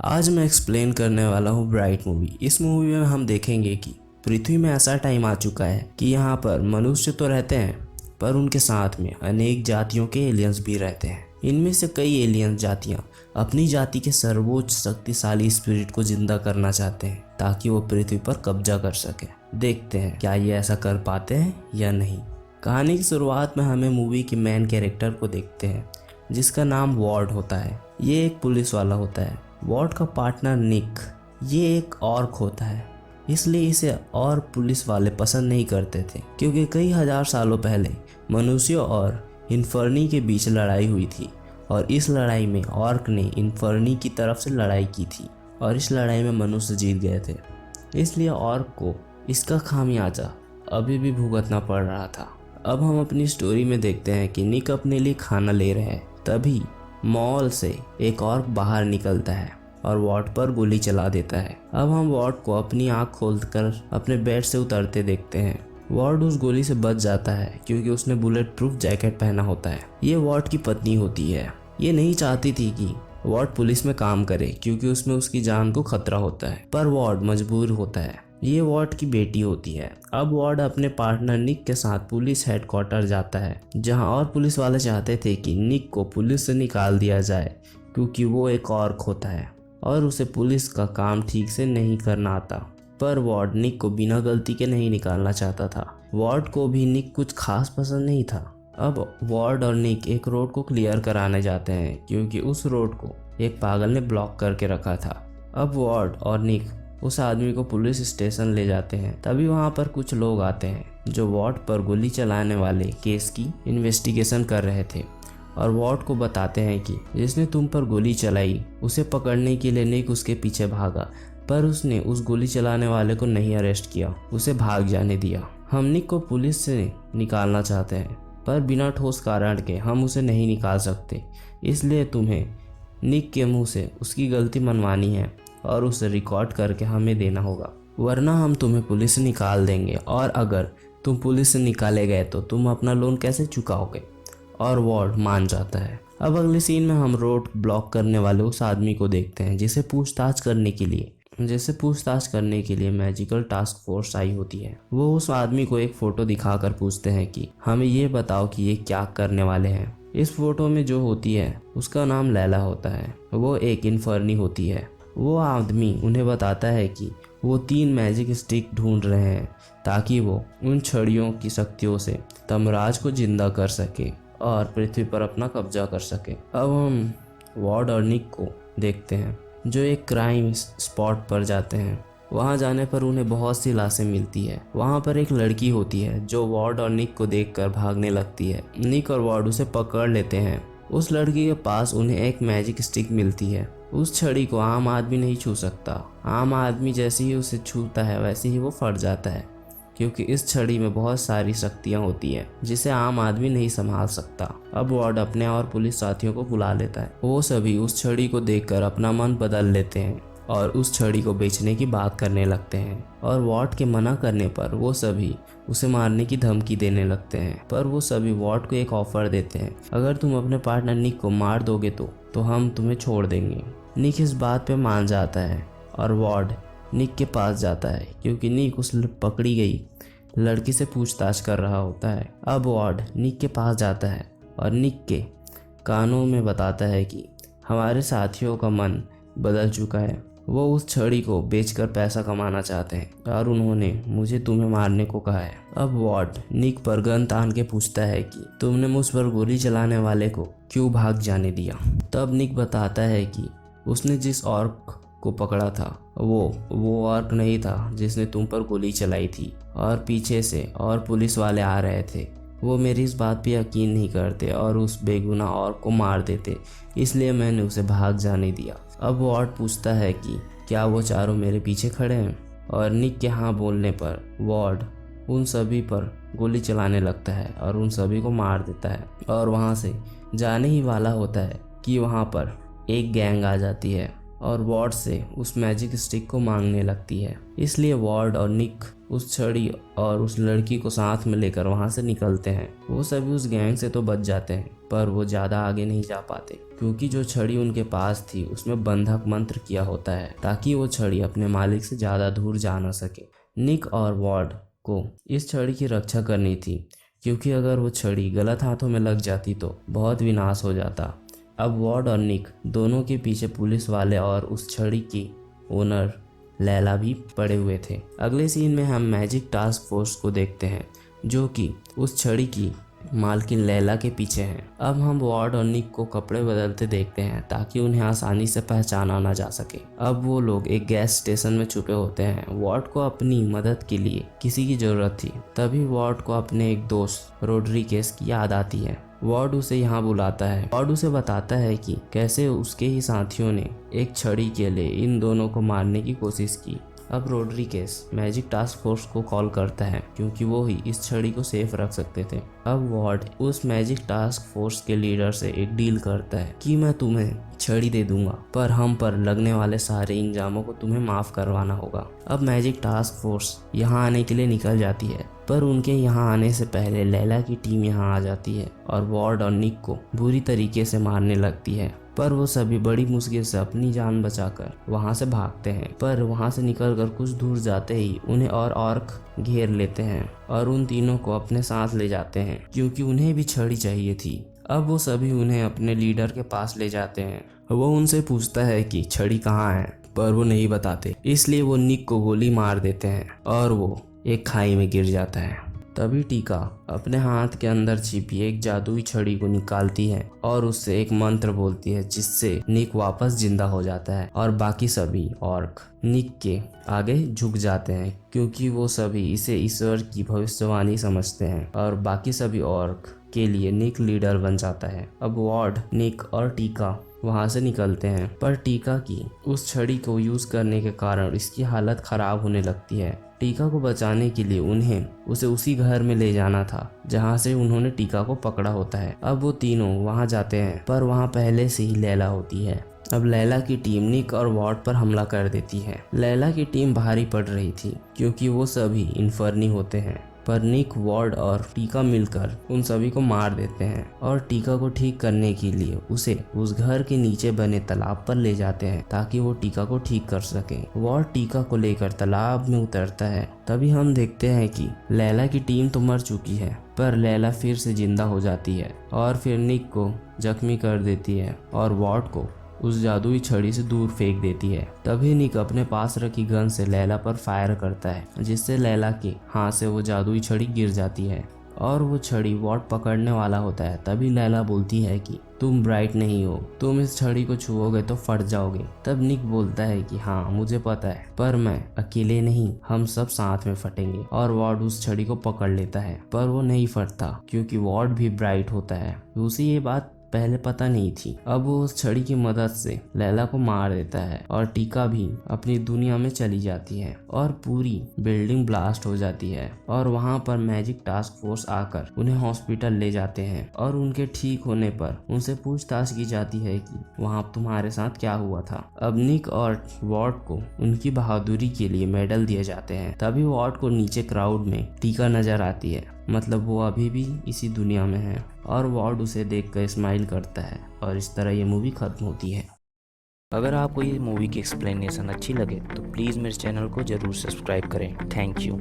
आज मैं एक्सप्लेन करने वाला हूँ ब्राइट मूवी। इस मूवी में हम देखेंगे कि पृथ्वी में ऐसा टाइम आ चुका है कि यहाँ पर मनुष्य तो रहते हैं, पर उनके साथ में अनेक जातियों के एलियंस भी रहते हैं। इनमें से कई एलियन जातियाँ अपनी जाति के सर्वोच्च शक्तिशाली स्पिरिट को जिंदा करना चाहते हैं ताकि वो पृथ्वी पर कब्जा कर सके। देखते हैं क्या ये ऐसा कर पाते हैं या नहीं। कहानी की शुरुआत में हमें मूवी के मेन कैरेक्टर को देखते हैं जिसका नाम वॉर्ड होता है। ये एक पुलिस वाला होता है। वॉर्ड का पार्टनर निक, ये एक ऑर्क होता है, इसलिए इसे और पुलिस वाले पसंद नहीं करते थे क्योंकि कई हजार सालों पहले मनुष्यों और इन्फर्नी के बीच लड़ाई हुई थी और इस लड़ाई में ऑर्क ने इन्फर्नी की तरफ से लड़ाई की थी और इस लड़ाई में मनुष्य जीत गए थे। इसलिए ऑर्क को इसका खामियाजा अभी भी भुगतना पड़ रहा था। अब हम अपनी स्टोरी में देखते हैं कि निक अपने लिए खाना ले रहे हैं, तभी मॉल से एक ऑर्क बाहर निकलता है और वॉर्ड पर गोली चला देता है। अब हम वॉर्ड को अपनी आंख खोलकर अपने बेड से उतरते देखते हैं। वॉर्ड उस गोली से बच जाता है क्योंकि उसने बुलेट प्रूफ जैकेट पहना होता है। ये वॉर्ड की पत्नी होती है। ये नहीं चाहती थी कि वॉर्ड पुलिस में काम करे क्योंकि उसमें उसकी जान को खतरा होता है, पर वॉर्ड मजबूर होता है। ये वॉर्ड की बेटी होती है। अब वॉर्ड अपने पार्टनर निक के साथ पुलिस हेडक्वार्टर जाता है जहां और पुलिस वाले चाहते थे कि निक को पुलिस से निकाल दिया जाए क्योंकि वो एक ऑर्क होता है और उसे पुलिस का काम ठीक से नहीं करना आता। पर वॉर्ड निक को बिना गलती के नहीं निकालना चाहता था। वॉर्ड को भी निक कुछ खास पसंद नहीं था। अब वॉर्ड और निक एक रोड को क्लियर कराने जाते हैं क्योंकि उस रोड को एक पागल ने ब्लॉक करके रखा था। अब वॉर्ड और निक उस आदमी को पुलिस स्टेशन ले जाते हैं। तभी वहां पर कुछ लोग आते हैं जो वॉर्ड पर गोली चलाने वाले केस की इन्वेस्टिगेशन कर रहे थे और वॉर्ड को बताते हैं कि जिसने तुम पर गोली चलाई उसे पकड़ने के लिए निक उसके पीछे भागा, पर उसने उस गोली चलाने वाले को नहीं अरेस्ट किया, उसे भाग जाने दिया। हम निक को पुलिस से निकालना चाहते हैं पर बिना ठोस कारण के हम उसे नहीं निकाल सकते, इसलिए तुम्हें निक के मुंह से उसकी गलती मनवानी है और उसे रिकॉर्ड करके हमें देना होगा, वरना हम तुम्हें पुलिस से निकाल देंगे और अगर तुम पुलिस से निकाले गए तो तुम अपना लोन कैसे चुकाओगे। और वॉर्ड मान जाता है। अब अगले सीन में हम रोड ब्लॉक करने वाले उस आदमी को देखते हैं जिसे पूछताछ करने के लिए मैजिकल टास्क फोर्स आई होती है। वो उस आदमी को एक फोटो दिखाकर पूछते हैं कि हमें ये बताओ कि ये क्या करने वाले हैं। इस फोटो में जो होती है उसका नाम लैला होता है। वो एक इन्फर्नी होती है। वो आदमी उन्हें बताता है कि वो 3 मैजिक स्टिक ढूंढ रहे हैं ताकि वो उन छड़ियों की शक्तियों से तमराज को जिंदा कर सके और पृथ्वी पर अपना कब्जा कर सके। अब हम वॉर्ड और निक को देखते हैं जो एक क्राइम स्पॉट पर जाते हैं। वहां जाने पर उन्हें बहुत सी लाशें मिलती है। वहां पर एक लड़की होती है जो वॉर्ड और निक को देखकर भागने लगती है। निक और वॉर्ड उसे पकड़ लेते हैं। उस लड़की के पास उन्हें एक मैजिक स्टिक मिलती है। उस छड़ी को आम आदमी नहीं छू सकता। आम आदमी जैसे ही उसे छूता है वैसे ही वो फट जाता है क्योंकि इस छड़ी में बहुत सारी शक्तियां होती है जिसे आम आदमी नहीं संभाल सकता। अब वॉर्ड अपने और पुलिस साथियों को बुला लेता है। वो सभी उस छड़ी को देखकर अपना मन बदल लेते हैं और उस छड़ी को बेचने की बात करने लगते हैं और वॉर्ड के मना करने पर वो सभी उसे मारने की धमकी देने लगते हैं। पर वो सभी वॉर्ड को एक ऑफर देते हैं, अगर तुम अपने पार्टनर निक को मार दोगे तो हम तुम्हें छोड़ देंगे। निक इस बात पे मान जाता है और वॉर्ड निक के पास जाता है क्योंकि निक उस पकड़ी गई लड़की से पूछताछ कर रहा होता है। अब वॉर्ड निक के पास जाता है और निक के कानों में बताता है कि हमारे साथियों का मन बदल चुका है। वो उस छड़ी को बेचकर पैसा कमाना चाहते हैं और उन्होंने मुझे तुम्हें मारने को कहा है। अब वॉर्ड निक पर गन तान के पूछता है कि तुमने मुझ पर गोली चलाने वाले को क्यों भाग जाने दिया। तब निक बताता है कि उसने जिस ऑर्क को पकड़ा था वो ऑर्क नहीं था जिसने तुम पर गोली चलाई थी और पीछे से और पुलिस वाले आ रहे थे। वो मेरी इस बात पे यकीन नहीं करते और उस बेगुनाह ऑर्क को मार देते, इसलिए मैंने उसे भाग जाने दिया। अब वॉर्ड पूछता है कि क्या वो चारों मेरे पीछे खड़े हैं और निक के हाँ बोलने पर वॉर्ड उन सभी पर गोली चलाने लगता है और उन सभी को मार देता है और वहाँ से जाने ही वाला होता है कि वहाँ पर एक गैंग आ जाती है और वॉर्ड से उस मैजिक स्टिक को मांगने लगती है। इसलिए वॉर्ड और निक उस छड़ी और उस लड़की को साथ में लेकर वहाँ से निकलते हैं। वो सभी उस गैंग से तो बच जाते हैं, पर वो ज़्यादा आगे नहीं जा पाते क्योंकि जो छड़ी उनके पास थी उसमें बंधक मंत्र किया होता है ताकि वो छड़ी अपने मालिक से ज़्यादा दूर जा न सके। निक और वॉर्ड को इस छड़ी की रक्षा करनी थी क्योंकि अगर वो छड़ी गलत हाथों में लग जाती तो बहुत विनाश हो जाता। अब वॉर्ड और निक दोनों के पीछे पुलिस वाले और उस छड़ी की ओनर लैला भी पड़े हुए थे। अगले सीन में हम मैजिक टास्क फोर्स को देखते हैं जो कि उस छड़ी की मालकिन लैला के पीछे हैं। अब हम वॉर्ड और निक को कपड़े बदलते देखते हैं ताकि उन्हें आसानी से पहचाना ना जा सके। अब वो लोग एक गैस स्टेशन में छुपे होते हैं। वॉर्ड को अपनी मदद के लिए किसी की जरूरत थी। तभी वॉर्ड को अपने एक दोस्त रोड्रिगेज की याद आती है। वॉर्ड उसे यहाँ बुलाता है। वॉर्ड उसे बताता है कि कैसे उसके ही साथियों ने एक छड़ी के लिए इन दोनों को मारने की कोशिश की। अब रोड्रिगेज मैजिक टास्क फोर्स को कॉल करता है क्योंकि वो ही इस छड़ी को सेफ रख सकते थे। अब वॉर्ड उस मैजिक टास्क फोर्स के लीडर से एक डील करता है कि मैं तुम्हें छड़ी दे दूंगा पर हम पर लगने वाले सारे इंजामों को तुम्हें माफ करवाना होगा। अब मैजिक टास्क फोर्स यहाँ आने के लिए निकल जाती है, पर उनके यहाँ आने से पहले लैला की टीम यहाँ आ जाती है और वॉर्ड और निक को बुरी तरीके से मारने लगती है। पर वो सभी बड़ी मुश्किल से अपनी जान बचाकर वहाँ से भागते हैं। पर वहाँ से निकलकर कुछ दूर जाते ही उन्हें और ऑर्क घेर लेते हैं और उन तीनों को अपने साथ ले जाते हैं क्योंकि उन्हें भी छड़ी चाहिए थी। अब वो सभी उन्हें अपने लीडर के पास ले जाते हैं। वो उनसे पूछता है कि छड़ी कहाँ है, पर वो नहीं बताते, इसलिए वो निक को गोली मार देते हैं और वो एक खाई में गिर जाता है। तभी टीका अपने हाथ के अंदर छिपी एक जादुई छड़ी को निकालती है और उससे एक मंत्र बोलती है जिससे निक वापस जिंदा हो जाता है और बाकी सभी ऑर्क निक के आगे झुक जाते हैं क्योंकि वो सभी इसे ईश्वर की भविष्यवाणी समझते हैं और बाकी सभी ऑर्क के लिए निक लीडर बन जाता है। अब वॉर्ड, निक और टीका वहां से निकलते हैं, पर टीका की उस छड़ी को यूज करने के कारण इसकी हालत खराब होने लगती है। टीका को बचाने के लिए उन्हें उसे उसी घर में ले जाना था जहां से उन्होंने टीका को पकड़ा होता है। अब वो तीनों वहां जाते हैं, पर वहां पहले से ही लैला होती है। अब लैला की टीम निक और वॉर्ड पर हमला कर देती है। लैला की टीम भारी पड़ रही थी क्योंकि वो सभी इन्फर्नी होते हैं, पर निक, वॉर्ड और टीका मिलकर उन सभी को मार देते हैं और टीका को ठीक करने के लिए उसे उस घर के नीचे बने तालाब पर ले जाते हैं ताकि वो टीका को ठीक कर सके। वॉर्ड टीका को लेकर तालाब में उतरता है। तभी हम देखते हैं कि लैला की टीम तो मर चुकी है, पर लैला फिर से जिंदा हो जाती है और फिर निक को जख्मी कर देती है और वॉर्ड को उस जादुई छड़ी से दूर फेंक देती है। तभी निक अपने पास रखी गन से लैला पर फायर करता है जिससे लैला के हाथ से वो जादुई छड़ी गिर जाती है और वो छड़ी वॉर्ड पकड़ने वाला होता है। तभी लैला बोलती है कि तुम ब्राइट नहीं हो, तुम इस छड़ी को छुओगे तो फट जाओगे। तब निक बोलता है कि हाँ मुझे पता है, पर मैं अकेले नहीं, हम सब साथ में फटेंगे। और वॉर्ड उस छड़ी को पकड़ लेता है, पर वो नहीं फटता क्योंकि वॉर्ड भी ब्राइट होता है। उसे ये बात पहले पता नहीं थी। अब वो उस छड़ी की मदद से लैला को मार देता है और टीका भी अपनी दुनिया में चली जाती है और पूरी बिल्डिंग ब्लास्ट हो जाती है और वहाँ पर मैजिक टास्क फोर्स आकर उन्हें हॉस्पिटल ले जाते हैं और उनके ठीक होने पर उनसे पूछताछ की जाती है कि वहाँ तुम्हारे साथ क्या हुआ था। अब निक और वॉर्ड को उनकी बहादुरी के लिए मेडल दिए जाते हैं। तभी वॉर्ड को नीचे क्राउड में टीका नजर आती है, मतलब वो अभी भी इसी दुनिया में है और वॉर्ड उसे देखकर स्माइल करता है और इस तरह ये मूवी खत्म होती है। अगर आपको ये मूवी की एक्सप्लेनेशन अच्छी लगे तो प्लीज़ मेरे चैनल को ज़रूर सब्सक्राइब करें। Thank you.